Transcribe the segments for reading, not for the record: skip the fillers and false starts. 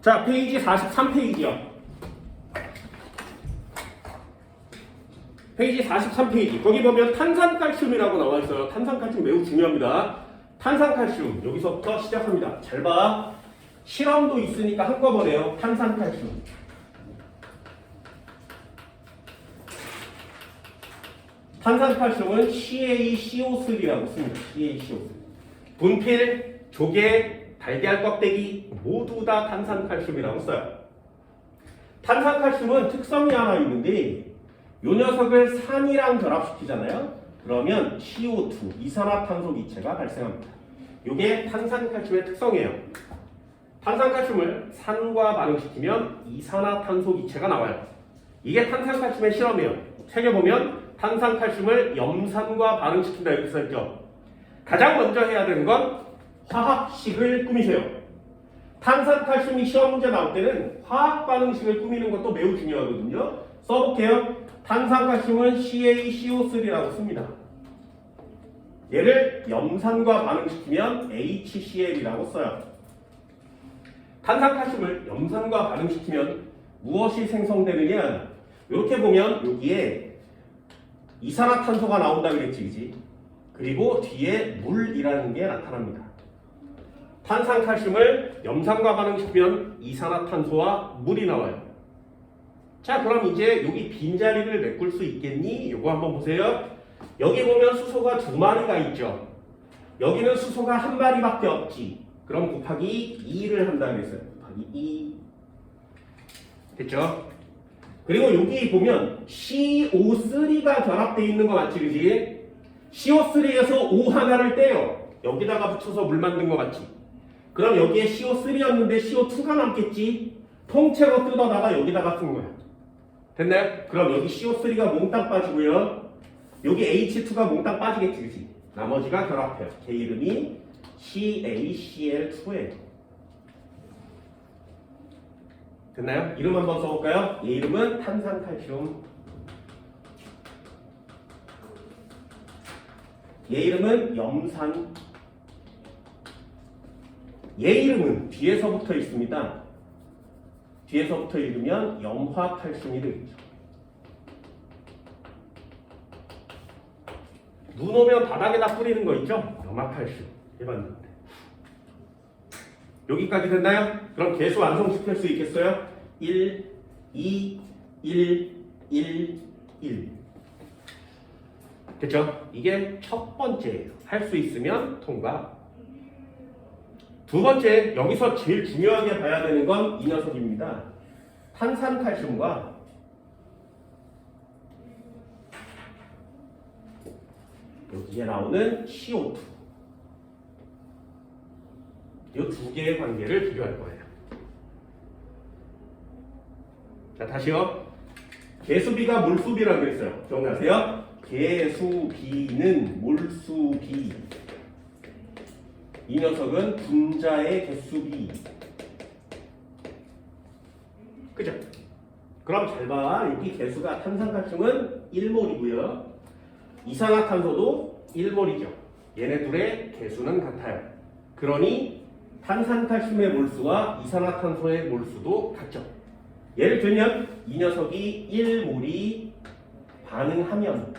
자, 페이지 43페이지요. 페이지 43페이지. 거기 보면 탄산칼슘이라고 나와 있어요. 탄산칼슘 매우 중요합니다. 탄산칼슘 여기서부터 시작합니다. 잘 봐. 실험도 있으니까 한꺼번에요. 탄산칼슘. 탄산칼슘은 CaCO3라고 씁니다. CaCO3. 분필, 조개, 달걀 껍데기 모두 다 탄산칼슘이라고 써요. 탄산칼슘은 특성이 하나 있는데 이 녀석을 산이랑 결합시키잖아요. 그러면 CO2, 이산화탄소 기체가 발생합니다. 이게 탄산칼슘의 특성이에요. 탄산칼슘을 산과 반응시키면 이산화탄소 기체가 나와요. 이게 탄산칼슘의 실험이에요. 책에 보면 탄산칼슘을 염산과 반응시킨다 이렇게 써있죠. 가장 먼저 해야 되는 건 화학식을 꾸미세요. 탄산칼슘이 시험 문제 나올 때는 화학 반응식을 꾸미는 것도 매우 중요하거든요. 써볼게요. 탄산칼슘은 CaCO3라고 씁니다. 얘를 염산과 반응시키면 HCl이라고 써요. 탄산칼슘을 염산과 반응시키면 무엇이 생성되느냐? 이렇게 보면 여기에 이산화탄소가 나온다 그랬지, 그지? 그리고 뒤에 물이라는 게 나타납니다. 탄산칼슘을 염산과 반응시키면 이산화탄소와 물이 나와요. 자, 그럼 이제 여기 빈자리를 메꿀 수 있겠니? 요거 한번 보세요. 여기 보면 수소가 2마리가 있죠. 여기는 수소가 1마리밖에 없지. 그럼 곱하기 2를 한다 그랬어요. 곱하기 2. 됐죠? 그리고 여기 보면 CO3가 결합되어 있는 거 맞지, 그지? CO3에서 O 하나를 떼요. 여기다가 붙여서 물 만든 거 맞지? 그럼 여기에 CO3였는데 CO2가 남겠지? 통째로 뜯어다가 여기다가 쓴 거야. 됐나요? 그럼 여기 CO3가 몽땅 빠지고요. 여기 H2가 몽땅 빠지겠지, 그지? 나머지가 결합해요. 걔 이름이 CaCl2예요. 됐나요? 이름 한번 써볼까요? 얘 이름은 탄산칼슘. 얘 이름은 염산. 얘 이름은 뒤에서 붙어 있습니다. 뒤에서 붙어 읽으면 염화칼슘이 되겠죠. 눈 오면 바닥에다 뿌리는 거 있죠? 염화칼슘 해봤는데. 여기까지 됐나요? 그럼 개수 완성시킬 수 있겠어요? 1, 2, 1, 1, 1. 됐죠? 이게 첫 번째예요. 할 수 있으면 통과. 두 번째, 여기서 제일 중요하게 봐야 되는 건 이 녀석입니다. 탄산칼슘과 여기에 나오는 CO2. 이 두 개의 관계를 비교할 거예요. 자, 다시요. 개수비가 물수비라고 그랬어요. 기억나세요? 개수비는 물수비. 이 녀석은 분자의 개수비. 그죠? 그럼 잘 봐. 여기 개수가 탄산칼슘은 1몰이고요. 이산화탄소도 1몰이죠. 얘네 둘의 개수는 같아요. 그러니 탄산칼슘의 몰수와 이산화탄소의 몰수도 같죠. 예를 들면 이 녀석이 1몰이 반응하면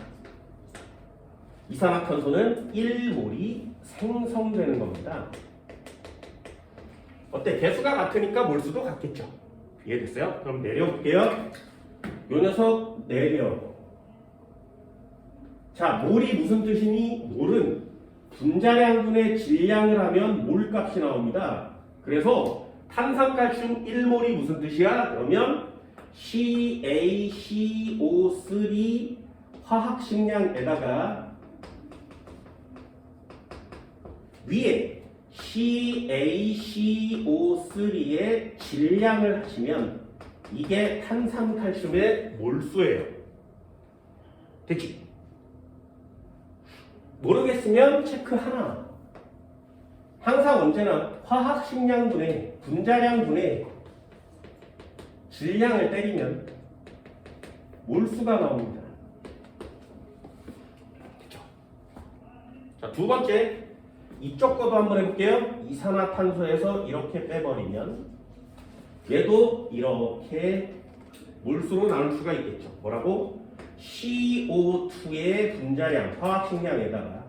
이산화탄소는 1몰이 생성되는 겁니다. 어때? 개수가 같으니까 몰수도 같겠죠. 이해됐어요? 그럼 내려볼게요. 요 녀석 내려. 자, 몰이 무슨 뜻이니? 몰은 분자량분의 질량을 하면 몰값이 나옵니다. 그래서 탄산칼슘 1몰이 무슨 뜻이야? 그러면 CaCO3 화학식량에다가 위에 CaCO3의 질량을 하시면 이게 탄산칼슘의 몰수예요. 됐지? 모르겠으면 체크 하나. 항상 언제나 화학식량분의 분자량분의 질량을 때리면 몰수가 나옵니다. 됐죠? 자, 두 번째. 이쪽 거도 한번 해볼게요. 이산화탄소에서 이렇게 빼버리면 얘도 이렇게 몰수로 나눌 수가 있겠죠. 뭐라고? CO2의 분자량, 화학식량에다가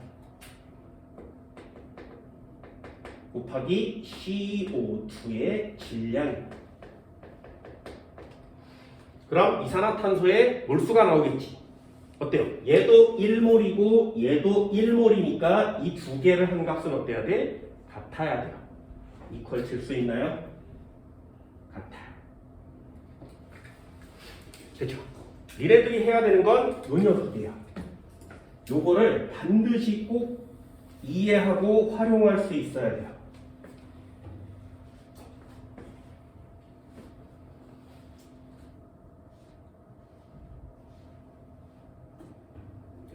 곱하기 CO2의 질량. 그럼 이산화탄소의 몰수가 나오겠지. 어때요? 얘도 1몰이고 얘도 1몰이니까 이 두 개를 한 값은 어때야 돼? 같아야 돼요. 이퀄 칠 수 있나요? 같아요. 됐죠? 니네들이 해야 되는 건 요 녀석이에요. 요거를 반드시 꼭 이해하고 활용할 수 있어야 돼요.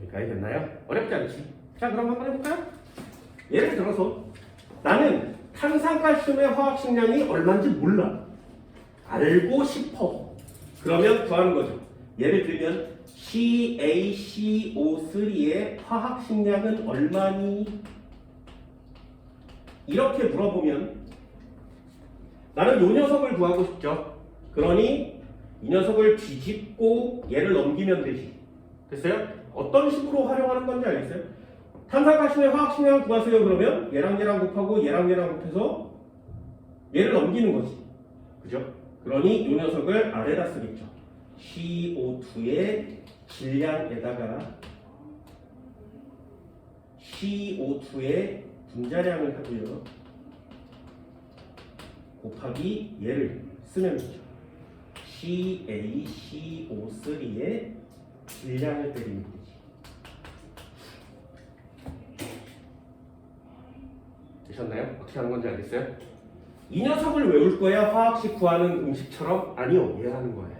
여기까지 됐나요? 어렵지 않지? 자, 그럼 한번 해볼까요? 예를 들어서 나는 탄산칼슘의 화학식량이 얼마인지 몰라. 알고 싶어. 그러면 구하는 거죠. 예를 들면 CaCO3의 화학식량은 얼마니? 이렇게 물어보면 나는 이 녀석을 구하고 싶죠. 그러니 이 녀석을 뒤집고 얘를 넘기면 되지. 됐어요? 어떤 식으로 활용하는 건지 알겠어요? 탄산칼슘의 화학식량을 구하세요. 그러면 얘랑 얘랑 곱하고 얘랑 얘랑 곱해서 얘를 넘기는 거지. 그죠? 그러니 이 녀석을 아래다 쓰겠죠. CO2의 질량에다가 CO2의 분자량을 하고요. 곱하기 얘를 쓰면 되죠. CaCO3의 질량을 때리면 되지. 되셨나요? 어떻게 하는 건지 알겠어요? 이 녀석을 외울 거야? 화학식 구하는 음식처럼? 아니요. 이해하는 거예요.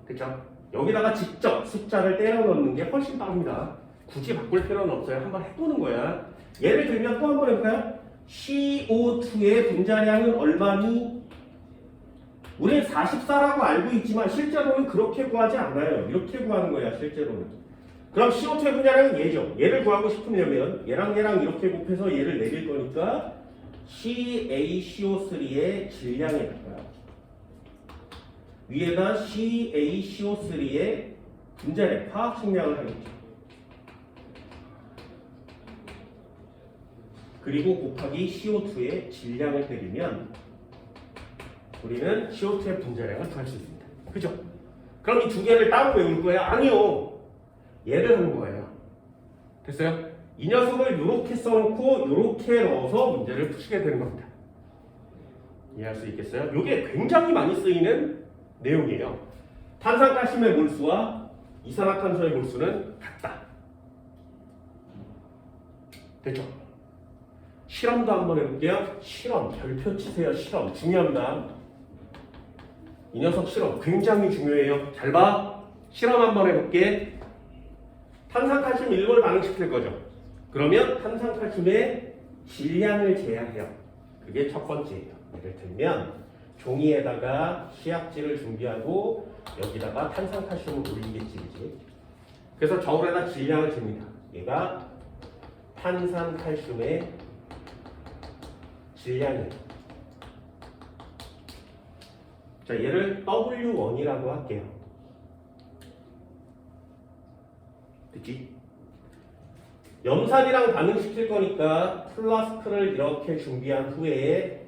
그쵸? 여기다가 직접 숫자를 때려 넣는 게 훨씬 빠릅니다. 굳이 바꿀 필요는 없어요. 한번 해보는 거야. 예를 들면 또 한번 해볼까요? CO2의 분자량은 얼마니? 우리는 44라고 알고 있지만 실제로는 그렇게 구하지 않아요. 이렇게 구하는 거야, 실제로는. 그럼 CO2의 분자량은 얘죠. 얘를 구하고 싶으려면 얘랑 얘랑 이렇게 곱해서 얘를 내릴 거니까 CaCO3의 질량에다가 위에다 CaCO3의 분자량, 화학식량을 하겠죠. 그리고 곱하기 CO2의 질량을 때리면 우리는 CO2의 분자량을 구할 수 있습니다. 그죠? 그럼 이 두 개를 따로 외울 거예요? 아니요. 얘를 하는 거예요. 됐어요? 이 녀석을 이렇게 써놓고 이렇게 넣어서 문제를 푸시게 되는 겁니다. 이해할 수 있겠어요? 이게 굉장히 많이 쓰이는 내용이에요. 탄산칼슘의 몰수와 이산화탄소의 몰수는 같다. 됐죠? 실험도 한번 해볼게요. 실험, 별표 치세요. 실험, 중요합니다. 이 녀석 실험 굉장히 중요해요. 잘 봐. 실험 한번 해볼게. 탄산칼슘 1몰 반응시킬 거죠. 그러면 탄산칼슘의 질량을 재야해요. 그게 첫 번째예요. 예를 들면 종이에다가 시약지를 준비하고 여기다가 탄산칼슘을 올리겠지, 그지? 그래서 저울에다 질량을 잽니다. 얘가 탄산칼슘의 질량이에요. 자, 얘를 W1이라고 할게요. 됐지? 염산이랑 반응시킬 거니까 플라스크를 이렇게 준비한 후에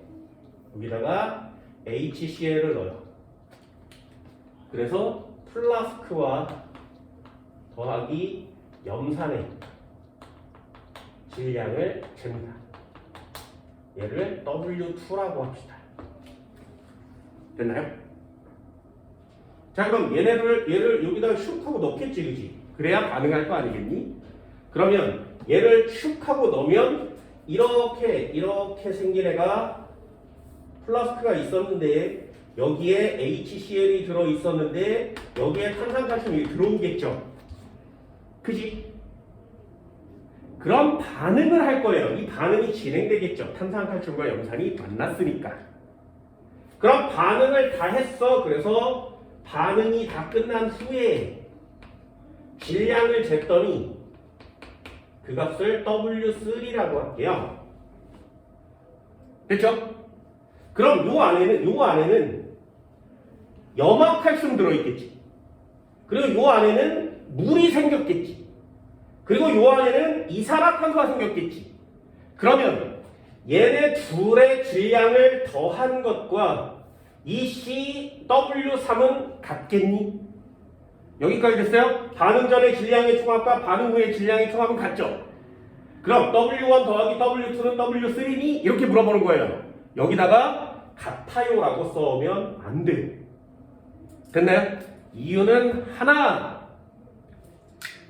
여기다가 HCl을 넣어요. 그래서 플라스크와 더하기 염산의 질량을 잽니다. 얘를 W2라고 합시다. 됐나요? 자, 그럼 얘를 여기다가 슉 하고 넣겠지, 그지? 그래야 반응할 거 아니겠니? 그러면 얘를 슉 하고 넣으면 이렇게 생긴 애가 플라스크가 있었는데 여기에 HCl이 들어 있었는데 여기에 탄산칼슘이 들어오겠죠. 그지? 그럼 반응을 할 거예요. 이 반응이 진행되겠죠. 탄산칼슘과 염산이 만났으니까. 그럼 반응을 다 했어. 그래서 반응이 다 끝난 후에 질량을 쟀더니 그 값을 W3라고 할게요. 됐죠? 그럼 요 안에는 염화칼슘 들어있겠지. 그리고 요 안에는 물이 생겼겠지. 그리고 요 안에는 이산화탄소가 생겼겠지. 그러면 얘네 둘의 질량을 더한 것과 이 CW3은 같겠니? 여기까지 됐어요? 반응 전의 질량의 총합과 반응 후의 질량의 총합은 같죠? 그럼 W1 더하기 W2는 W3니? 이렇게 물어보는 거예요. 여기다가 같아요라고 써오면 안 돼요. 됐나요? 이유는 하나,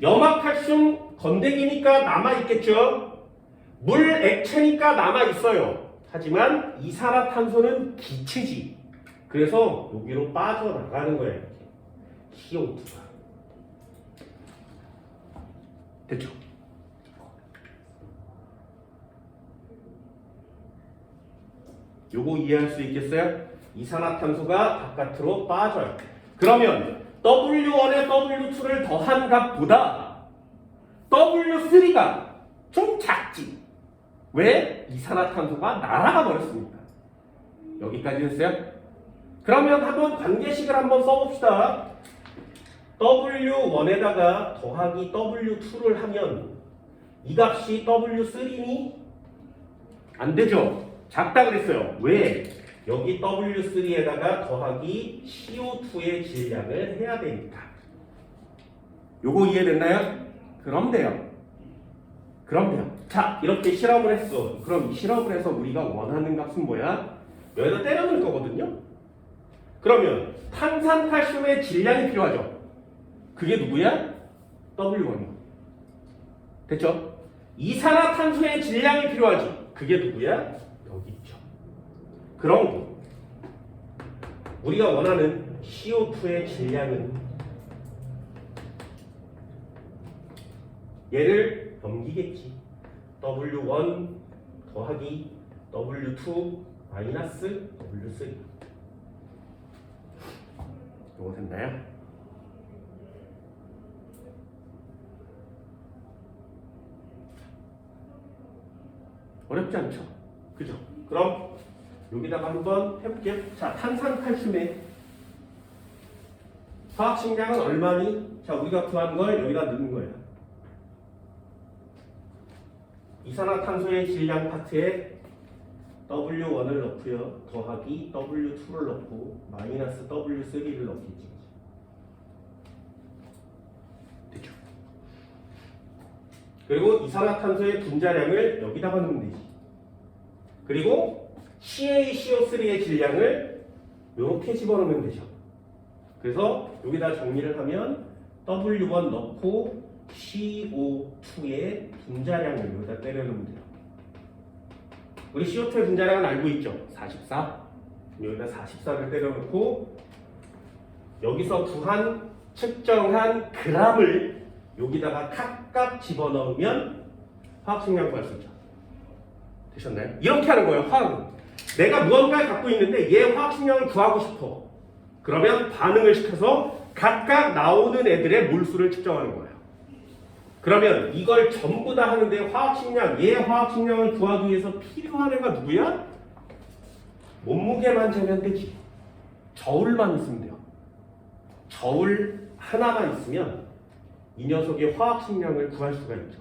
염화칼슘 건데기니까 남아있겠죠? 물 액체니까 남아있어요. 하지만 이산화탄소는 기체지. 그래서 여기로 빠져나가는 거예요. CO2가. 됐죠? 요거 이해할 수 있겠어요? 이산화탄소가 바깥으로 빠져요. 그러면 W1에 W2를 더한 값보다 W3가 좀 작지. 왜? 이산화탄소가 날아가 버렸습니다. 여기까지 됐어요? 그러면 한번 관계식을 한번 써봅시다. W1에다가 더하기 W2를 하면 이 값이 W3니? 안 되죠? 작다 그랬어요. 왜? 여기 W3에다가 더하기 CO2의 질량을 해야 되니까. 요거 이해됐나요? 그럼 돼요. 자, 이렇게 실험을 했어. 그럼 이 실험을 해서 우리가 원하는 값은 뭐야? 여기다 때려놓을 거거든요. 그러면 탄산칼슘의 질량이 필요하죠. 그게 누구야? W1이요. 됐죠? 이산화탄소의 질량이 필요하지. 그게 누구야? 여기 있죠. 그럼 우리가 원하는 CO2의 질량은 얘를 넘기겠지. W1 더하기 W2 마이너스 W3. 이거 됐나요? 어렵지 않죠? 그죠? 그럼 여기다가 한번 해볼게요. 자, 탄산칼슘의 화학식량은 얼마니? 자, 우리가 구한 걸 여기다 넣는 거예요. 이산화탄소의 질량 파트에 W1을 넣고요. 더하기 W2를 넣고 마이너스 W3를 넣겠지. 됐죠? 그리고 이산화탄소의 분자량을 여기다가 넣으면 되지. 그리고 CaCO3의 질량을 이렇게 집어넣으면 되죠. 그래서 여기다 정리를 하면 W1 넣고 CO2의 분자량을 여기다 때려넣으면 돼요. 우리 CO2의 분자량은 알고 있죠? 44. 여기다 44를 때려넣고 여기서 구한 측정한 g을 여기다가 각각 집어넣으면 화학식량 구할 수 있죠. 되셨나요? 이렇게 하는 거예요. 화학은. 내가 무언가를 갖고 있는데 얘 화학식량을 구하고 싶어. 그러면 반응을 시켜서 각각 나오는 애들의 몰수를 측정하는 거예요. 그러면 이걸 전부 다 하는데 화학식량, 얘 화학식량을 구하기 위해서 필요한 애가 누구야? 몸무게만 재면 되지. 저울만 있으면 돼요. 저울 하나만 있으면 이 녀석의 화학식량을 구할 수가 있죠.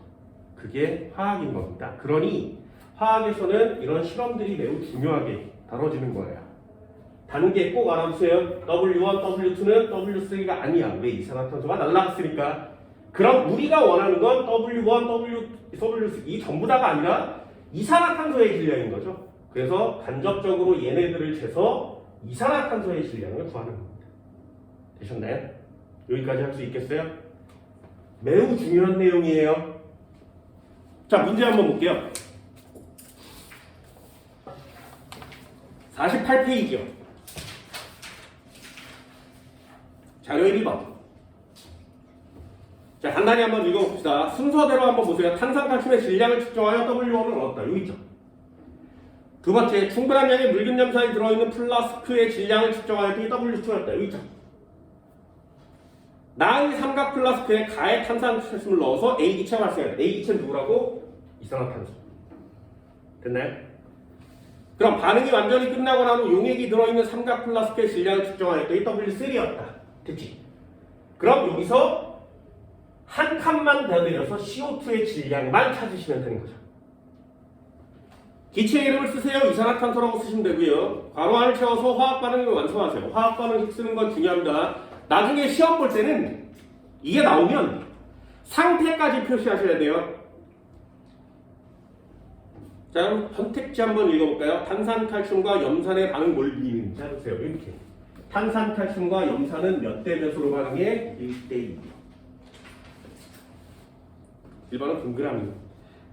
그게 화학인 겁니다. 그러니 화학에서는 이런 실험들이 매우 중요하게 다뤄지는 거예요. 단계 꼭 알아두세요. W1, W2는 W3가 아니야. 왜? 이산화탄소가 날아갔으니까. 그럼 우리가 원하는 건 W1, W3 이 전부 다가 아니라 이산화탄소의 질량인 거죠. 그래서 간접적으로 얘네들을 재서 이산화탄소의 질량을 구하는 겁니다. 되셨나요? 여기까지 할 수 있겠어요? 매우 중요한 내용이에요. 자, 문제 한번 볼게요. 48페이지요. 자료 1번. 자, 간단히 한번 읽어봅시다. 순서대로 한번 보세요. 탄산칼슘의 질량을 측정하여 W1을 얻었다. 여기 있죠. 두 번째, 충분한 양의 묽은 염산이 들어있는 플라스크의 질량을 측정하여 W2였다. 여기 있죠. 나의 삼각 플라스크에 가해 탄산칼슘을 넣어서 A기체가 발생한다. A기체는 누구라고? 이산화탄소. 됐나요? 그럼 반응이 완전히 끝나고 난 후 용액이 들어있는 삼각 플라스크의 질량을 측정하였더니 W3였다. 됐지? 그럼 여기서 한 칸만 더 내려서 CO2의 질량만 찾으시면 되는 거죠. 기체의 이름을 쓰세요. 이산화탄소라고 쓰시면 되고요. 괄호 안을 채워서 화학 반응을 완성하세요. 화학 반응식 쓰는 건 중요합니다. 나중에 시험 볼 때는 이게 나오면 상태까지 표시하셔야 돼요. 자, 그럼 선택지 한번 읽어볼까요? 탄산칼슘과 염산의 반응 몰비는 자 보세요. 이렇게 탄산칼슘과 염산은 몇 대 몇으로 반응해? 1대 2. 1번은 동그라미.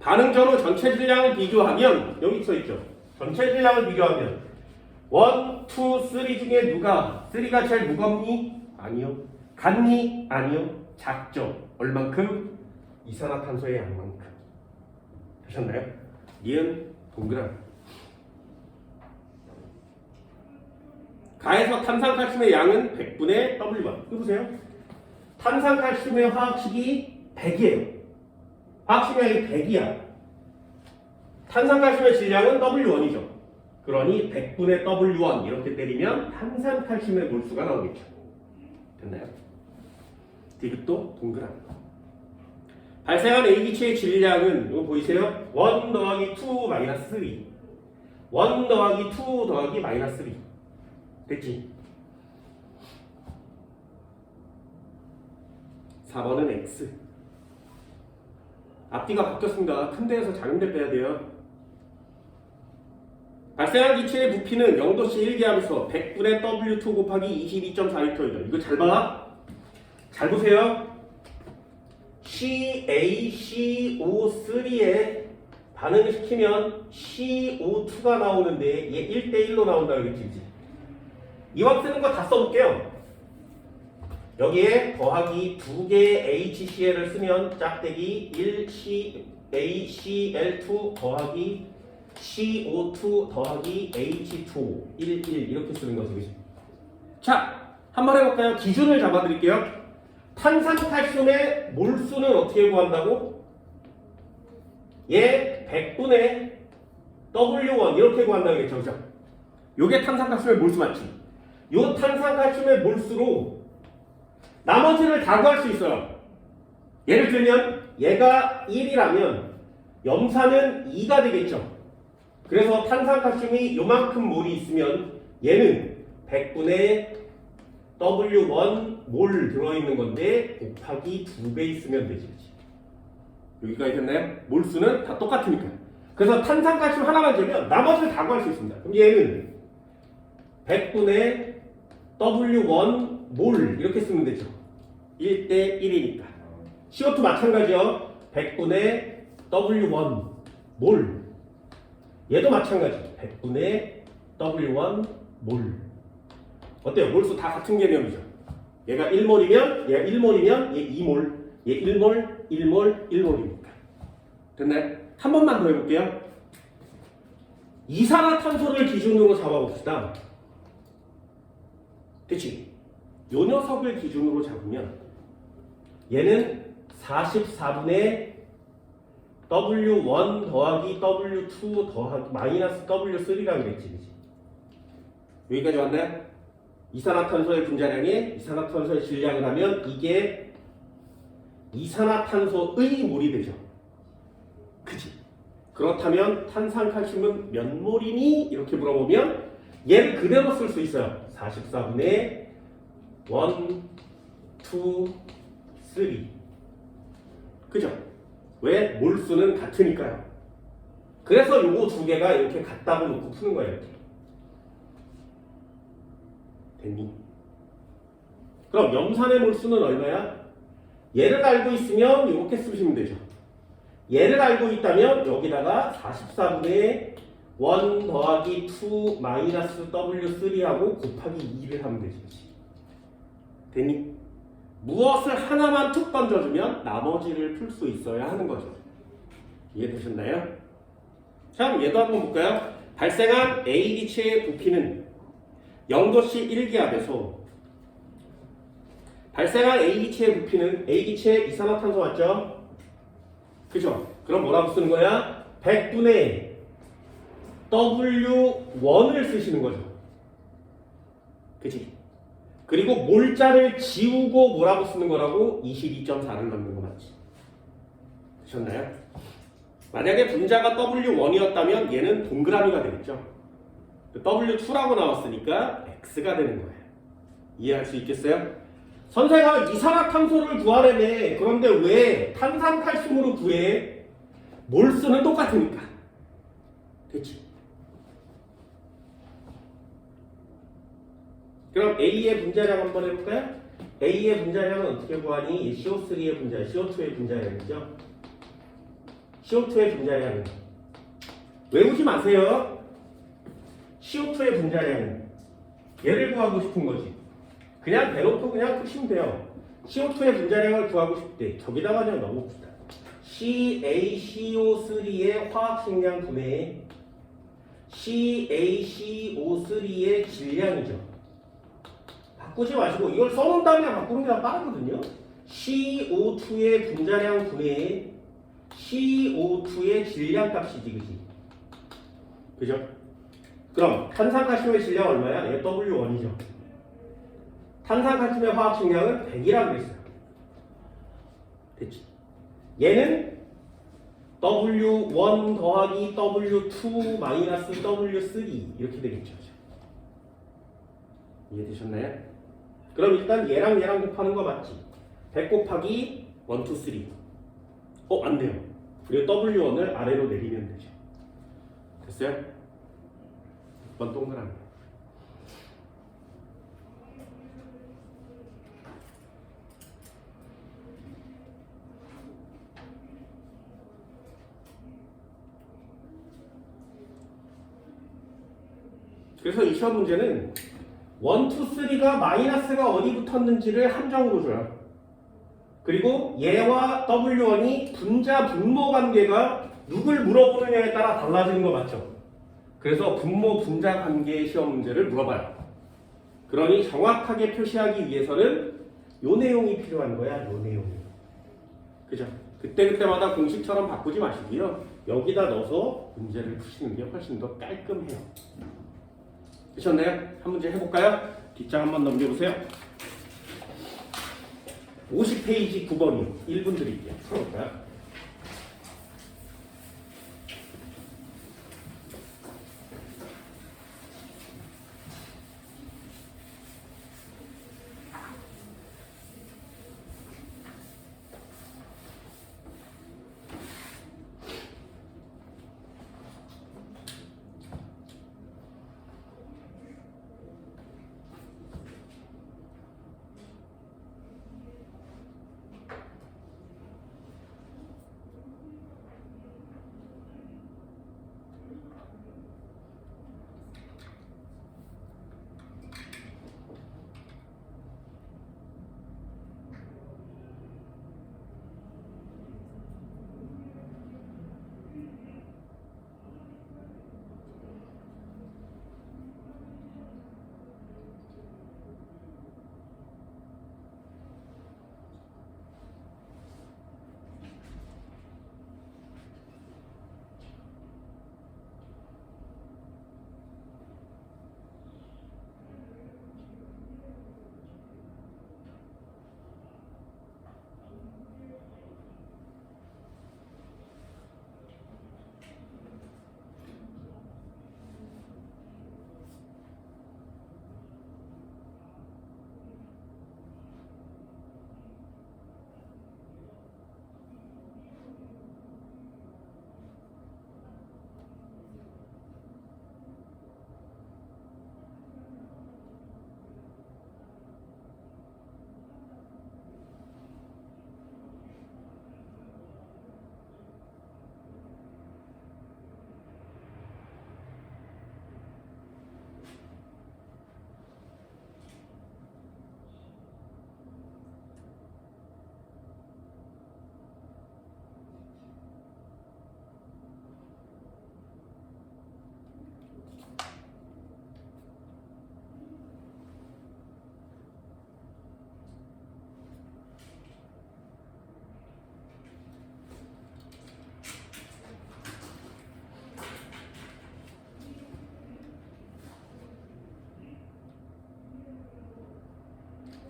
반응 전후 전체 질량을 비교하면 여기 써있죠. 전체 질량을 비교하면 1, 2, 3 중에 누가 3가 제일 무겁니? 아니요. 같니? 아니요. 작죠. 얼만큼? 이산화탄소의 양만큼. 되셨나요? 니은 동그라미. 가해서 탄산칼슘의 양은 100분의 W1. 이거 보세요. 탄산칼슘의 화학식이 100이에요. 화학식의 양이 100이야. 탄산칼슘의 질량은 W1이죠. 그러니 100분의 W1 이렇게 때리면 탄산칼슘의 몰수가 나오겠죠. 됐나요? 디귿도 동그라미. 발생한 A기체의 질량은 이거 보이세요? 1 더하기 2 마이너스 3 1 더하기 2 더하기 마이너스 3 됐지? 4번은 X. 앞뒤가 바뀌었습니다. 큰 데에서 작은 데 빼야 돼요. 발생한 기체의 부피는 0도씨 1기압에서 100분의 W2 곱하기 22.4L이죠. 이거 잘 봐. 잘 보세요. CaCO3에 반응을 시키면 CO2가 나오는데 얘 1대1로 나온다 그랬지. 이왕 쓰는 거 다 써볼게요. 여기에 더하기 2개의 HCl을 쓰면 짝대기 1CaCl2 더하기 CO2 더하기 H2O 1, 1 이렇게 쓰는 거죠. 자, 한번 해볼까요? 기준을 잡아드릴게요. 탄산칼슘의 몰수는 어떻게 구한다고? 얘 100분의 W1 이렇게 구한다고 했죠. 그죠? 요게 탄산칼슘의 몰수 맞지? 요 탄산칼슘의 몰수로 나머지를 다 구할 수 있어요. 예를 들면 얘가 1이라면 염산은 2가 되겠죠. 그래서 탄산칼슘이 요만큼 몰이 있으면 얘는 100분의 W1 몰 들어있는 건데 곱하기 2배 있으면 되지. 여기까지 됐나요? 몰수는 다 똑같으니까. 그래서 탄산칼슘 하나만 재면 나머지를 다 구할 수 있습니다. 그럼 얘는 100분의 W1 몰 이렇게 쓰면 되죠. 1대 1이니까. CO2 마찬가지요. 100분의 W1 몰. 얘도 마찬가지. 100분의 W1 몰. 어때요? 몰수 다 같은 개념이죠. 얘가 1몰이면 얘가 1몰이면 얘 2몰. 얘 1몰, 1몰, 1몰이니까. 됐나요? 한 번만 더 해볼게요. 이산화탄소를 기준으로 잡아봅시다. 됐지? 요 녀석을 기준으로 잡으면 얘는 44분의 W1 더하기 W2 더하기 마이너스 W3라고 그랬지. 그치? 여기까지 왔나요? 이산화탄소의 분자량에 이산화탄소의 질량을 하면 이게 이산화탄소의 몰이 되죠. 그치? 그렇다면 탄산칼슘은 몇 몰이니? 이렇게 물어보면 얘를 그대로 쓸 수 있어요. 44분의 1, 2, 3. 그죠? 왜? 몰수는 같으니까요. 그래서 요거 두 개가 이렇게 같다고 놓고 푸는 거예요. 이렇게. 됐니? 그럼 염산의 몰수는 얼마야? 얘를 알고 있으면 이렇게 쓰시면 되죠. 얘를 알고 있다면 여기다가 44분의 1 더하기 2 마이너스 W3하고 곱하기 2를 하면 되지. 됐니? 무엇을 하나만 툭 던져주면 나머지를 풀 수 있어야 하는 거죠. 이해되셨나요? 자, 그럼 얘도 한번 볼까요? 발생한 A기체의 부피는 0도씨 1기압에서 발생한 A기체의 부피는 A기체 이산화탄소 맞죠? 그죠? 그럼 뭐라고 쓰는 거야? 100분의 W1을 쓰시는 거죠. 그치? 그리고 몰자를 지우고 뭐라고 쓰는 거라고 22.4를 넣는 거 맞지? 되셨나요? 만약에 분자가 W1이었다면 얘는 동그라미가 되겠죠. W2라고 나왔으니까 X가 되는 거예요. 이해할 수 있겠어요? 선생아 이산화탄소를 구하려면 그런데 왜 탄산칼슘으로 구해? 몰수는 똑같으니까. 됐지? 그럼 A의 분자량 한번 해볼까요? A의 분자량은 어떻게 구하니? CO3의 분자, CO2의 분자량이죠. CO2의 분자량은 외우지 마세요. CO2의 분자량은 얘를 구하고 싶은 거지. 그냥 대놓고 그냥 푸시면 돼요. CO2의 분자량을 구하고 싶을 때 저기다가 그냥 넣어봅시다. CaCO3의 화학식량 분의 CaCO3의 질량이죠. 바꾸지 마시고 이걸 써놓은 다음에 바꾸는 게 더 빠르거든요. CO2의 분자량 분의 CO2의 질량 값이지, 그지? 그죠? 그럼 탄산칼슘의 질량 얼마야? 얘 W1이죠. 탄산칼슘의 화학식량은 100이라고 그랬어요. 됐지? 얘는 W1 더하기 W2 마이너스 W3 이렇게 되겠죠. 이해되셨나요? 그럼 일단 얘랑 얘랑 곱하는 거 맞지? 100 곱하기 1, 2, 3 안 돼요. 그리고 W1을 아래로 내리면 되죠. 됐어요? 이번 동그라미. 그래서 이 시험 문제는 1, 2, 3가 마이너스가 어디 붙었는지를 함정으로 줘요. 그리고 얘와 W1이 분자 분모 관계가 누굴 물어보느냐에 따라 달라지는 거 맞죠? 그래서 분모 분자 관계 시험 문제를 물어봐요. 그러니 정확하게 표시하기 위해서는 요 내용이 필요한 거야. 요 내용이. 그죠? 그때그때마다 공식처럼 바꾸지 마시고요. 여기다 넣어서 문제를 푸시는 게 훨씬 더 깔끔해요. 되셨나요? 한 문제 해볼까요? 뒷장 한번 넘겨보세요. 50페이지 9번이요. 1분 드릴게요. 풀어볼까요?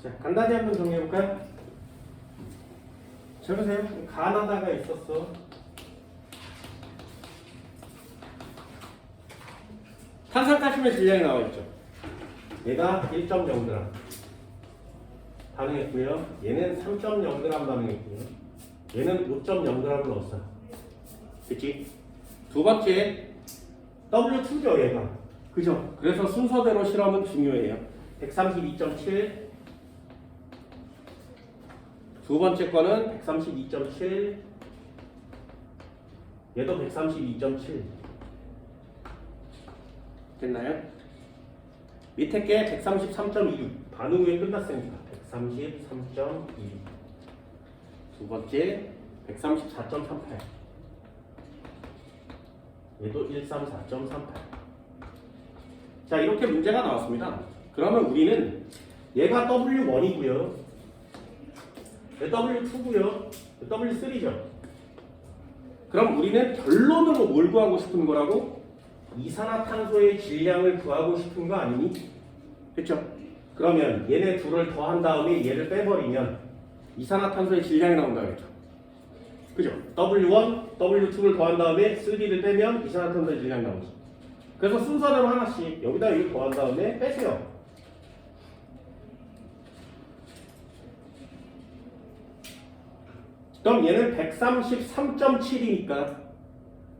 자, 간단히 한번 정리해볼까요? 잘 보세요. 가나다가 있었어. 탄산가스의 질량이 나와있죠. 얘가 1.0g 반응했고요. 얘는 3.0g 반응했고요. 얘는 5.0g을 넣었어요. 그치? 두 번째 W2죠 얘가. 그죠? 그래서 순서대로 실험은 중요해요. 132.7 두 번째 거는 132.7 얘도 132.7 됐나요? 밑에 게 133.26 반응 후에 끝났으니까 133.26 두 번째 134.38 얘도 134.38 자 이렇게 문제가 나왔습니다. 그러면 우리는 얘가 W1이고요 W2고요 W3죠. 그럼 우리는 결론으로 뭘 구하고 싶은 거라고? 이산화탄소의 질량을 구하고 싶은 거 아니니? 그렇죠? 그러면 얘네 둘을 더한 다음에 얘를 빼버리면 이산화탄소의 질량이 나온다 그랬죠? 그죠? W1, W2를 더한 다음에 3를 빼면 이산화탄소의 질량이 나오죠. 그래서 순서대로 하나씩 여기다 이걸 더한 다음에 빼세요. 그럼 얘는 133.7이니까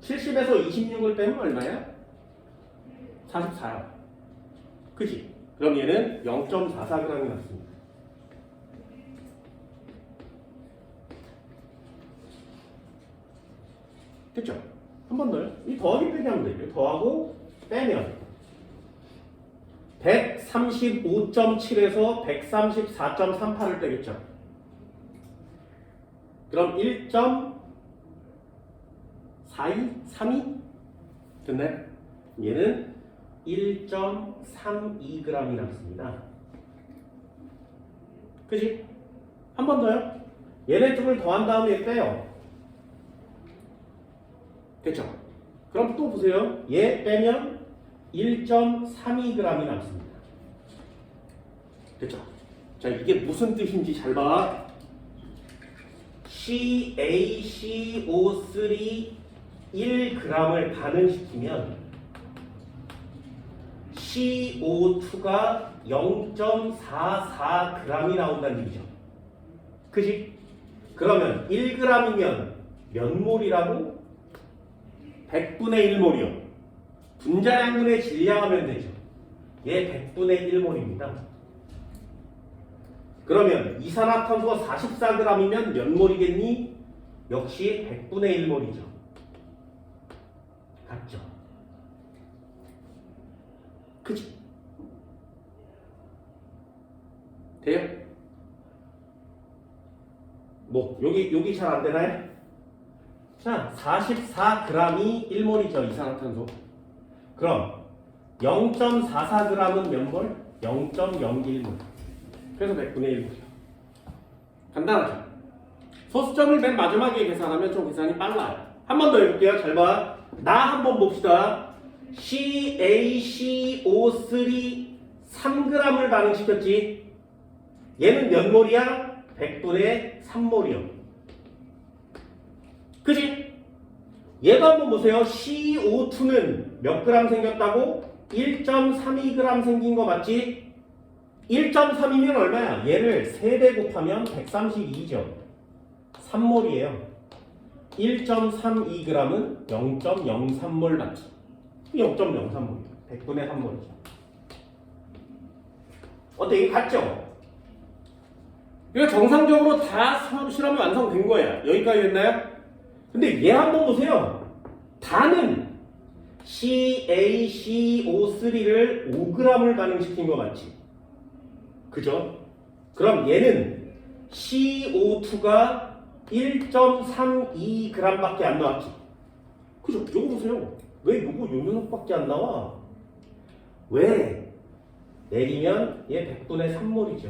70에서 26을 빼면 얼마야? 44야. 그치? 그럼 얘는 0.44g이 났습니다. 됐죠? 한 번 더요. 이 더하기 빼기 하면 되죠. 더하고 빼면 135.7에서 134.38을 빼겠죠. 그럼 1.42? 32? 됐나요? 얘는 1.32g이 남습니다. 그치? 한 번 더요. 얘네 둘을 더한 다음에 빼요. 됐죠? 그럼 또 보세요. 얘 빼면 1.32g이 남습니다. 됐죠? 자, 이게 무슨 뜻인지 잘 봐. CaCO3 1g을 반응시키면 CO2가 0.44g이 나온다는 얘기죠. 그치? 그러면 1g이면 몇 몰이라고? 100분의 1몰이요. 분자량분의 질량하면 되죠. 얘 100분의 1몰입니다. 그러면 이산화탄소가 44g이면 몇 몰이겠니? 역시 100분의 1몰이죠. 같죠? 그치? 돼요? 뭐 여기 잘 안 되나요? 자, 44g이 1몰이죠, 이산화탄소. 그럼 0.44g은 몇 몰? 0.01몰. 그래서 100분의 1몰이요. 간단하죠? 소수점을 맨 마지막에 계산하면 좀 계산이 빨라요. 한 번 더 해볼게요. 잘 봐. 나 한번 봅시다. CaCO3 3g을 반응시켰지. 얘는 몇 몰이야? 100분의 3몰이요. 그지? 얘가 한번 보세요. CO2는 몇 그램 생겼다고? 1.32g 생긴 거 맞지? 1.3이면 얼마야? 얘를 3배 곱하면 132죠. 3몰이에요. 1.32g은 0.03몰 맞지? 0.03몰이죠. 100분의 3몰이죠. 어때? 이게 같죠? 이거 정상적으로 다 실험이 완성된 거야. 여기까지 됐나요? 근데 얘 한번 보세요. 다는 CaCO3를 5g을 반응시킨 거 맞지? 그죠? 그럼 얘는 CO2가 1.32g밖에 안 나왔지? 그죠? 요거 보세요. 왜 요거 요 녀석밖에 안 나와? 왜? 내리면 얘 100분의 3몰이죠.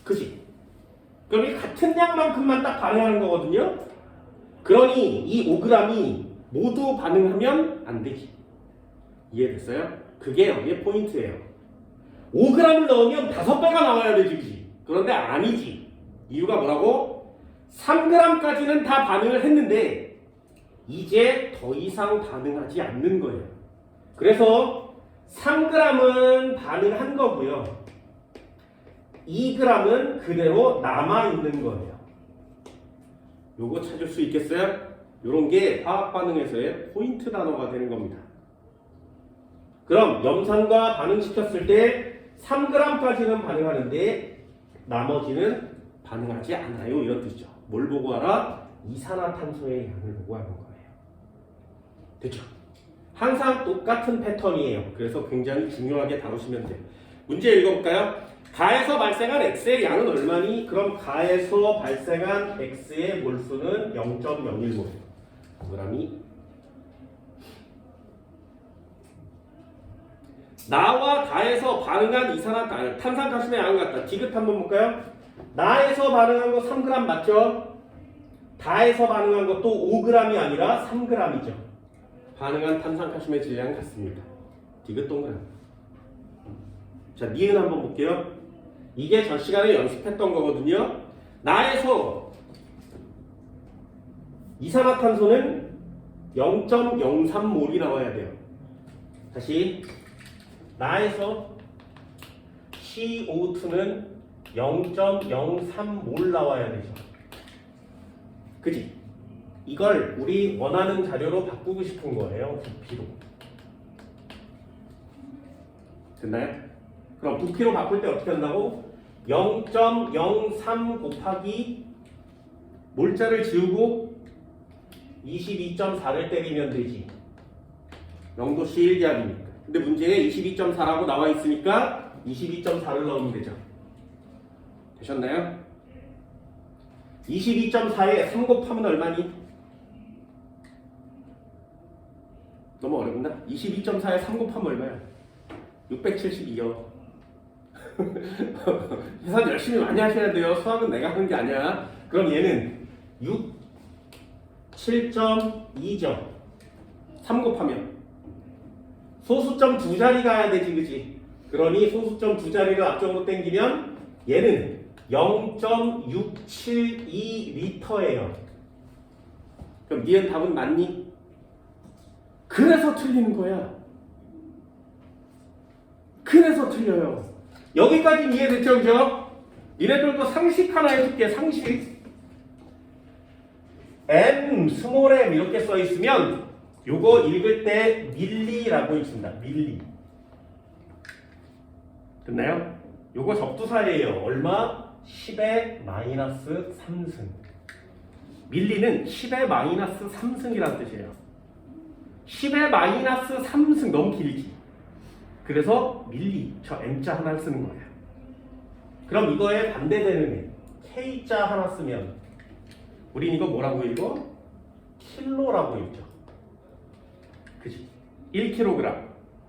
그지? 그럼 이 같은 양만큼만 딱 반응하는 거거든요? 그러니 이 5g이 모두 반응하면 안 되지. 이해됐어요? 그게 여기에 포인트예요. 5g을 넣으면 5배가 나와야 되지, 그지? 그런데 아니지. 이유가 뭐라고? 3g까지는 다 반응을 했는데 이제 더 이상 반응하지 않는 거예요. 그래서 3g은 반응한 거고요. 2g은 그대로 남아있는 거예요. 요거 찾을 수 있겠어요? 요런 게 화학 반응에서의 포인트 단어가 되는 겁니다. 그럼 염산과 반응시켰을 때 3g까지는 반응하는데 나머지는 반응하지 않아요. 이런 뜻이죠. 뭘 보고 알아? 이산화탄소의 양을 보고 하는 거예요. 됐죠? 항상 똑같은 패턴이에요. 그래서 굉장히 중요하게 다루시면 돼요. 문제 읽어볼까요? 가에서 발생한 X의 양은 얼마니? 그럼 가에서 발생한 X의 몰수는 0.01몰. 동그라미. 나와 가에서 반응한 탄산가스의 양은 같다. 디귿 한번 볼까요? 나에서 반응한 거 3g 맞죠? 다에서 반응한 것도 5g이 아니라 3g이죠. 반응한 탄산칼슘의 질량은 같습니다. 디귿 동그라미. 자, 니은 한번 볼게요. 이게 전 시간에 연습했던 거거든요. 나에서 이산화탄소는 0.03몰이 나와야 돼요. 다시 나에서 CO2는 0.03몰 나와야 되죠. 그지? 이걸 우리 원하는 자료로 바꾸고 싶은 거예요. 부피로. 됐나요? 그럼 부피로 바꿀 때 어떻게 한다고? 0.03 곱하기 몰자를 지우고 22.4를 때리면 되지. 0도씨 1기압이니까. 근데 문제에 22.4라고 나와 있으니까 22.4를 넣으면 되죠. 되셨나요? 22.4에 3 곱하면 얼마니? 너무 어렵나? 22.4에 3 곱하면 얼마야? 672요. 계산 열심히 많이 하셔야 돼요. 수학은 내가 하는 게 아니야. 그럼 얘는 6, 7.2죠. 3 곱하면 소수점 두 자리 가야 되지, 그지? 그러니 소수점 두 자리를 앞쪽으로 당기면 얘는 0.672리터예요. 그럼 니은 답은 맞니? 그래서 틀리는 거야. 그래서 틀려요. 여기까지 이해됐죠, 그죠? 니네들도 상식 하나 해줄게, 상식. M, 스몰 m 이렇게 써 있으면 요거 읽을 때 밀리라고 읽습니다. 밀리. 됐나요? 요거 접두사예요. 얼마? 10의 마이너스 3승. 밀리는 10의 마이너스 3승이라는 뜻이에요. 10의 마이너스 3승 너무 길지. 그래서 밀리, 저 M자 하나를 쓰는 거예요. 그럼 이거에 반대되는 애, K자 하나 쓰면 우린 이거 뭐라고 읽어? 킬로라고 읽죠. 그치? 1kg.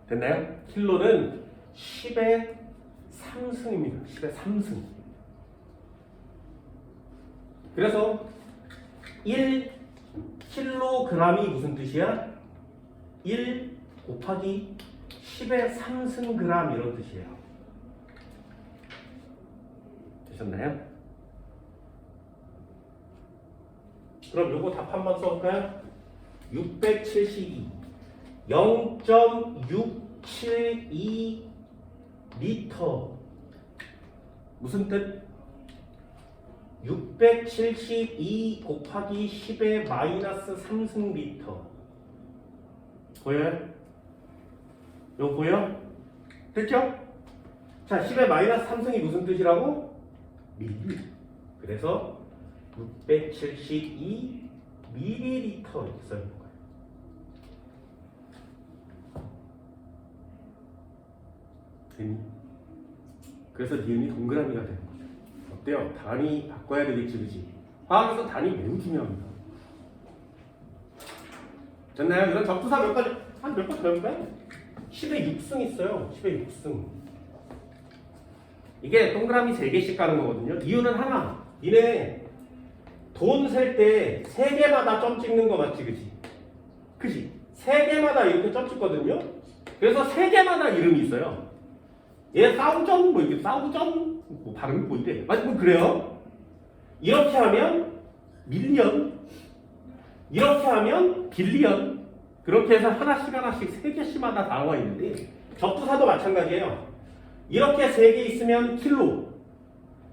됐나요? 킬로는 10의 3승입니다. 10의 3승. 그래서 1kg이 무슨 뜻이야? 1 곱하기 10의 3승 그램 이런 뜻이에요. 되셨나요? 그럼 요거 답 한번 써볼까요? 672 0.672 리터 무슨 뜻? 672 곱하기 10의 마이너스 3승 리터 보여요? 요거 보여? 됐죠? 자, 10의 마이너스 3승이 무슨 뜻이라고? 밀리. 그래서 672 밀리리터 이렇게 써있는 거예요. 됐니? 그래서 니은이 동그라미가 되는 거죠. 어때요? 단위 바꿔야 되겠지, 그지? 화학에서 단위 매우 중요합니다. 됐나요? 이런 접두사 몇 가지, 한 몇 가지 배울까요? 10의 6승 있어요. 10의 6승. 이게 동그라미 3개씩 가는 거거든요. 이유는 하나. 니네 돈 셀 때 3개마다 점 찍는 거 맞지, 그지? 그지? 3개마다 이렇게 점 찍거든요. 그래서 3개마다 이름이 있어요. 얘 싸우전 뭐 이게 싸우전 뭐 발음이 뭐 이래. 아니 뭐 그래요? 이렇게 하면 밀리언, 이렇게 하면 빌리언, 그렇게 해서 하나씩 세 개씩마다 나와 있는데 접두사도 마찬가지예요. 이렇게 세 개 있으면 킬로.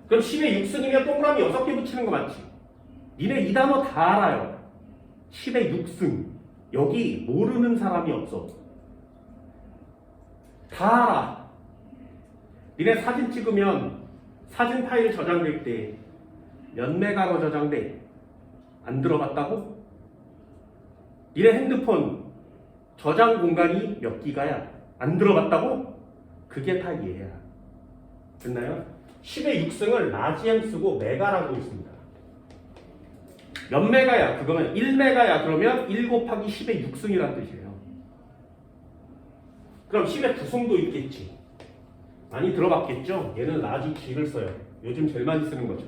그럼 10의 6승이면 동그라미 6개 붙이는 거 맞지? 니네 이 단어 다 알아요. 10의 6승. 여기 모르는 사람이 없어. 다 알아. 니네 사진 찍으면 사진 파일 저장될 때 몇 메가로 저장돼? 안 들어봤다고? 니네 핸드폰 저장 공간이 몇 기가야? 안 들어봤다고? 그게 다 얘야. 됐나요? 10의 6승을 라지안 쓰고 메가라고 있습니다. 몇 메가야? 그거면 1메가야. 그러면 1 곱하기 10의 6승이라는 뜻이에요. 그럼 10의 9승도 있겠지. 많이 들어봤겠죠? 얘는 라지 G를 써요. 요즘 제일 많이 쓰는 거죠.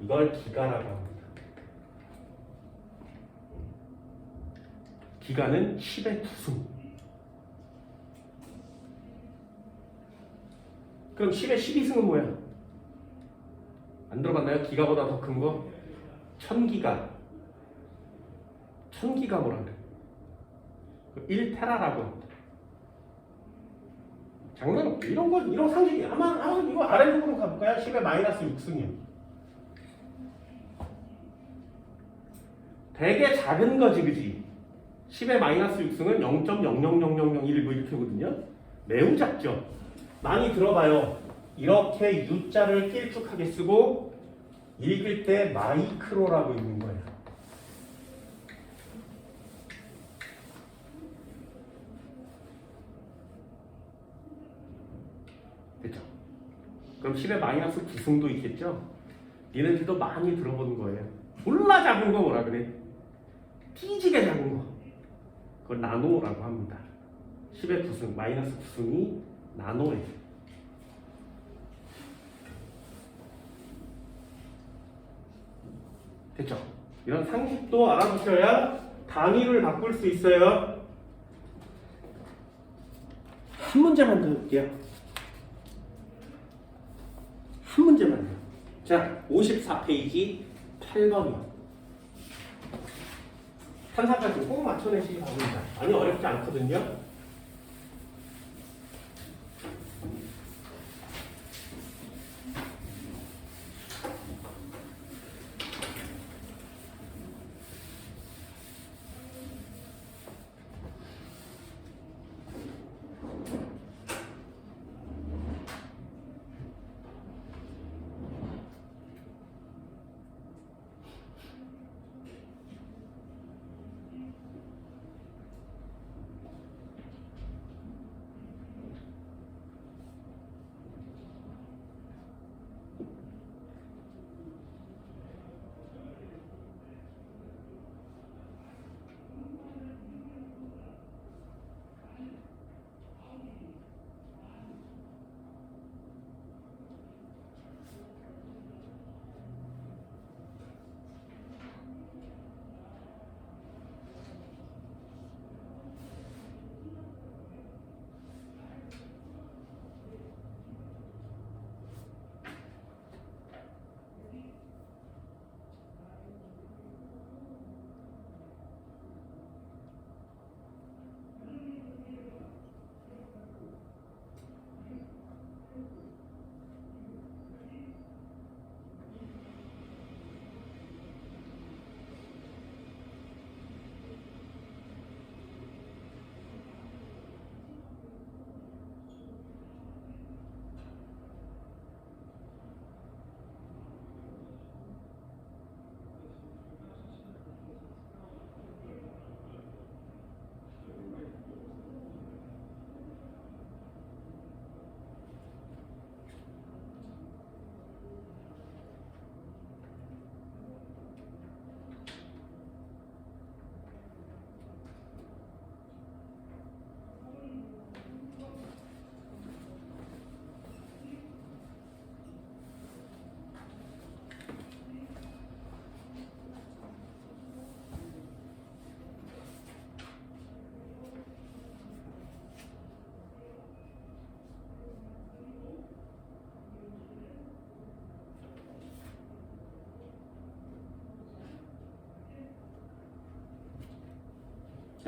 이걸 기가라고 합니다. 기가는 10의 9승. 그럼 10의 12승은 뭐야? 안 들어봤나요? 기가보다 더 큰 거? 1000기가. 1000기가 뭐라 그래? 1테라라고 합니다. 장난 없죠. 이런 거, 이런 상식이. 아마 이거 아래쪽으로 가볼까요? 10의 마이너스 6승이요. 되게 작은 거지, 그지? 10의 마이너스 6승은 0.00001 뭐 이렇게 거든요. 매우 작죠. 많이 들어봐요. 이렇게 U자를 길쭉하게 쓰고 읽을 때 마이크로라고 읽는 거예요. 됐죠? 그럼 10의 마이너스 9승도 있겠죠? 얘네들도 많이 들어보는 거예요. 몰라 작은 거 뭐라 그래? 삐지게 작은 거. 그걸 나노라고 합니다. 10의 9승, 마이너스 9승이 나노예요. 됐죠? 이런 상식도 알아두셔야 단위를 바꿀 수 있어요. 한 문제만 더 볼게요. 한 문제만 더. 자, 54페이지 8번이요. 탄산가스 꼭 맞춰내시기 바랍니다. 많이 어렵지 않거든요.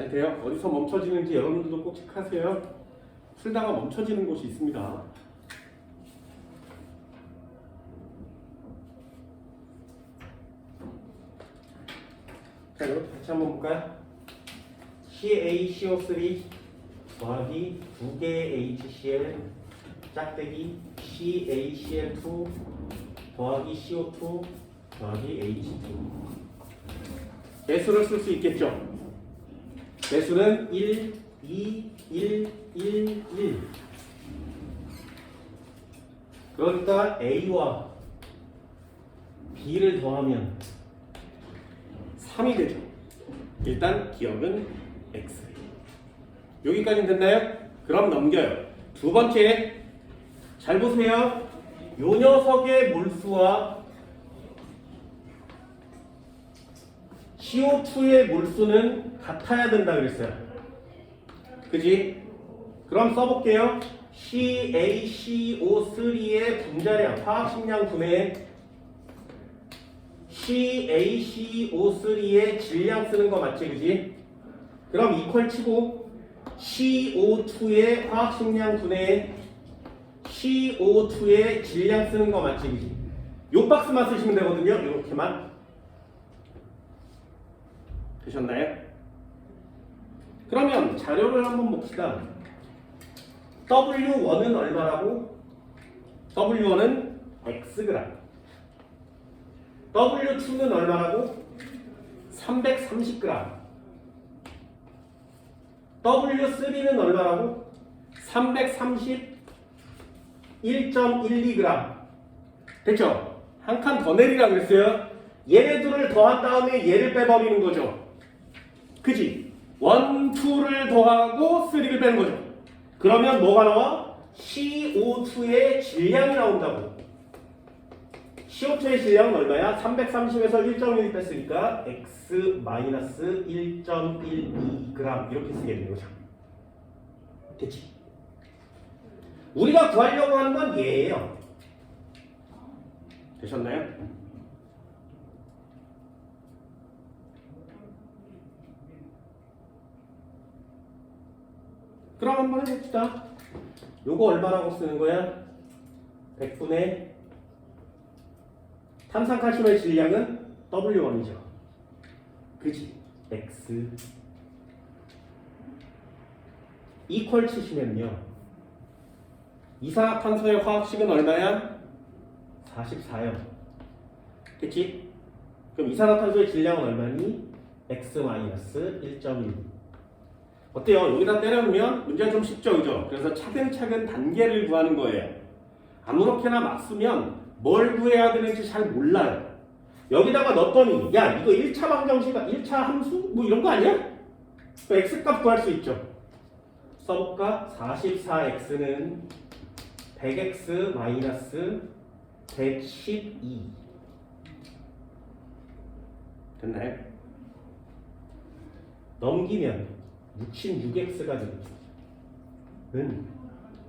잘 돼요. 어디서 멈춰지는지 여러분들도 꼭 체크하세요. 풀다가 멈춰지는 곳이 있습니다. 자, 이렇게 같이 한번 볼까요? CaCO3 더하기 2개의 HCl 짝대기 CaCl2 더하기 CO2 더하기 H2. 배수를 쓸 수 있겠죠? 배수는 1, 2, 1, 1, 1. 그러니까 A와 B를 더하면 3이 되죠. 일단 기억은 X. 여기까지는 됐나요? 그럼 넘겨요. 두 번째, 잘 보세요. 요 녀석의 몰수와 CO2의 몰수는 같아야 된다 그랬어요. 그지? 그럼 써볼게요. CaCO3의 분자량, 화학식량 분해 CaCO3의 질량 쓰는 거 맞지? 그지? 그럼 이퀄 치고 CO2의 화학식량 분해 CO2의 질량 쓰는 거 맞지? 그지? 요 박스만 쓰시면 되거든요. 이렇게만. 되셨나요? 그러면 자료를 한번 봅시다. W1은 얼마라고? W1은 Xg. W2는 얼마라고? 330g. W3는 얼마라고? 331.12g. 됐죠? 한 칸 더 내리라고 했어요. 얘네들을 더한 다음에 얘를 빼버리는 거죠. 그지? 1, 2를 더하고 3를 빼는 거죠. 그러면 뭐가 나와? CO2의 질량이 나온다고. CO2의 질량은 얼마야? 330에서 1.1 뺐으니까 X-1.12g 이렇게 쓰게 되는 거죠. 됐지? 우리가 구하려고 하는 건 얘예요. 되셨나요? 그럼 한번 해봅시다. 요거 얼마라고 쓰는 거야? 100분의 탄산칼슘의 질량은 W1이죠. 그지? X 이퀄 치시면요. 이산화탄소의 화학식은 얼마야? 44요. 됐지? 그럼 이산화탄소의 질량은 얼마니? X-1.1. 어때요? 여기다 때려놓으면 문제가 좀 쉽죠, 그죠? 그래서 차근차근 단계를 구하는 거예요. 아무렇게나 막 쓰면 뭘 구해야 되는지 잘 몰라요. 여기다가 넣었더니 야 이거 1차 방정식, 1차 함수? 뭐 이런 거 아니야? X값 구할 수 있죠. 써볼까? 44X는 100X 마이너스 112 됐나요? 넘기면 66X가 되죠.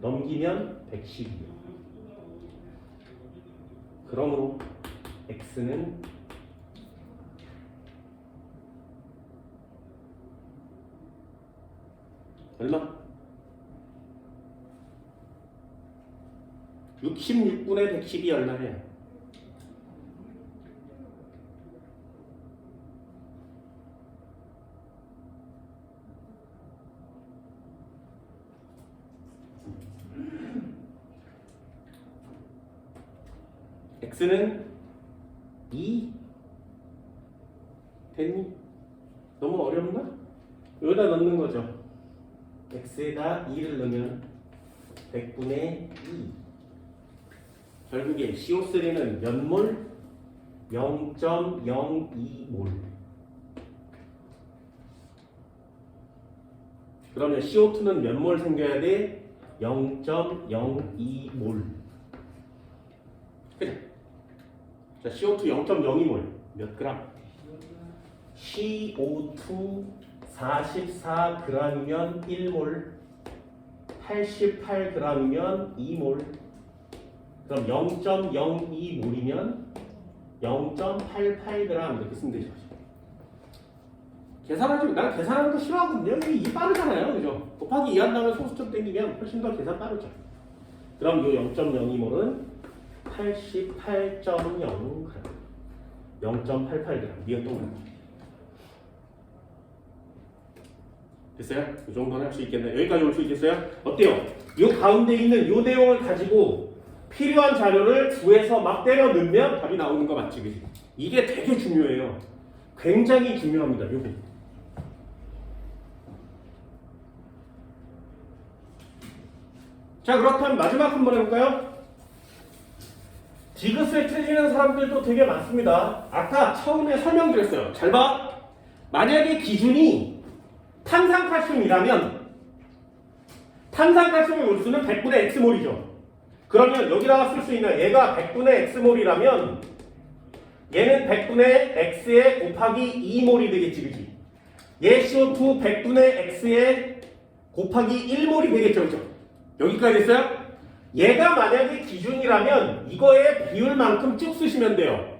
넘기면 112. 그러므로 X는 얼마? 66분의 110이 얼마예요? X는 2 됐니? 너무 어렵나? 여기다 넣는 거죠. X에다 2를 넣으면 100분의 2. 결국에 CO3는 몇 몰? 0.02몰. 그러면 CO2는 몇 몰 생겨야 돼? 0.02몰. 그래. 자, CO2 0.02몰 몇 그램? CO2 44g이면 1몰, 88g이면 2몰. 그럼 0.02몰이면 0.88g 이렇게 쓰면 되죠. 계산하지, 난 계산하는 거 싫어하거든요. 이게 빠르잖아요. 그죠? 곱하기 2 한 다음에 소수점 땡기면 훨씬 더 계산 빠르죠. 그럼 이 0.02몰은 88.0g, 0.88g. 니은 동그라미. 됐어요? 이 정도는 할 수 있겠네요. 여기까지 올 수 있겠어요? 어때요? 이 가운데 있는 이 내용을 가지고 필요한 자료를 구해서 막 때려 넣으면 답이 나오는 거 맞지? 그지? 이게 되게 중요해요. 굉장히 중요합니다. 요거. 자, 그렇다면 마지막 한번 해볼까요? 디귿을 틀리는 사람들도 되게 많습니다. 아까 처음에 설명드렸어요. 잘 봐. 만약에 기준이 탄산칼슘이라면 탄산칼슘의 몰수는 100분의 X몰이죠. 그러면 여기다가 쓸 수 있는 얘가 100분의 X몰이라면 얘는 100분의 X에 곱하기 2몰이 되겠지, 그치? 얘 CO2 100분의 X에 곱하기 1몰이 되겠죠, 그죠? 여기까지 됐어요? 얘가 만약에 기준이라면 이거의 비율만큼 쭉 쓰시면 돼요.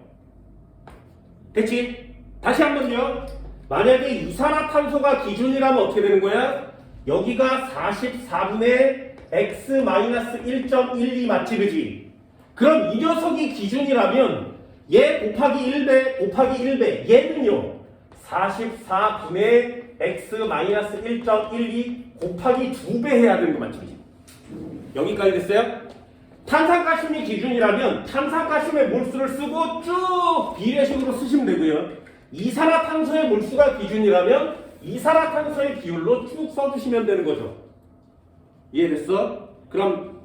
됐지? 다시 한 번요. 만약에 이산화탄소가 기준이라면 어떻게 되는 거야? 여기가 44분의 X-1.12 맞지, 그지? 그럼 이 녀석이 기준이라면 얘 곱하기 1배 곱하기 1배 얘는요 44분의 X-1.12 곱하기 2배 해야 되는 거 맞죠? 여기까지 됐어요? 탄산가슘이 기준이라면 탄산가슘의 몰수를 쓰고 쭉 비례식으로 쓰시면 되고요. 이산화탄소의 몰수가 기준이라면 이산화탄소의 비율로 쭉 써주시면 되는 거죠. 이해됐어? 그럼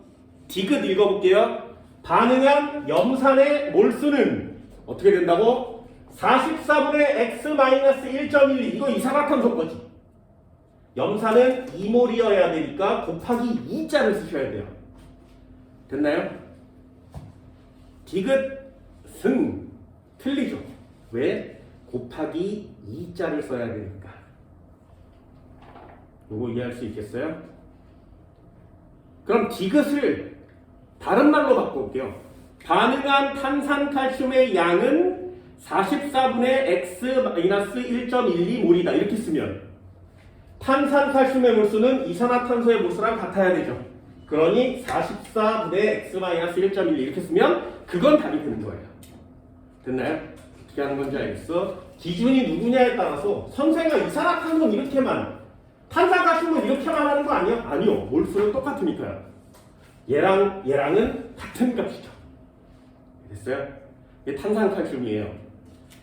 디귿 읽어볼게요. 반응한 염산의 몰수는 어떻게 된다고? 44분의 X-1.12 이거 이산화탄소 거지. 염산은 2몰이어야 되니까 곱하기 2자를 쓰셔야 돼요. 됐나요? 디귿은 틀리죠. 왜? 곱하기 2자를 써야 되니까. 이거 이해할 수 있겠어요? 그럼 디귿을 다른 말로 바꿔볼게요. 반응한 탄산칼슘의 양은 44분의 X-1.12몰이다. 이렇게 쓰면 탄산칼슘의 몰수는 이산화탄소의 몰수랑 같아야 되죠. 그러니 44분의 X-1.12 이렇게 쓰면 그건 답이 되는 거예요. 됐나요? 어떻게 하는 건지 알겠어? 기준이 누구냐에 따라서 선생님가 이산화탄소는 이렇게만 탄산칼슘은 이렇게만 하는 거 아니야? 아니요. 몰수는 똑같으니까요. 얘랑은 같은 값이죠. 됐어요? 이게 탄산칼슘이에요.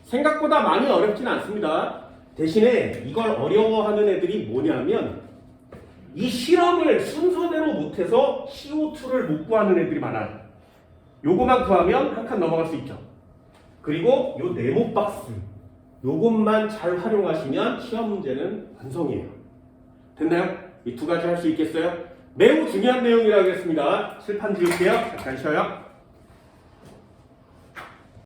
생각보다 많이 어렵진 않습니다. 대신에 이걸 어려워하는 애들이 뭐냐면 이 실험을 순서대로 못해서 CO2를 못 구하는 애들이 많아요. 요거만 구하면 한 칸 넘어갈 수 있죠. 그리고 요 네모 박스 요것만 잘 활용하시면 시험 문제는 완성이에요. 됐나요? 이 두 가지 할 수 있겠어요? 매우 중요한 내용이라고 했습니다. 칠판 지울게요. 잠깐 쉬어요.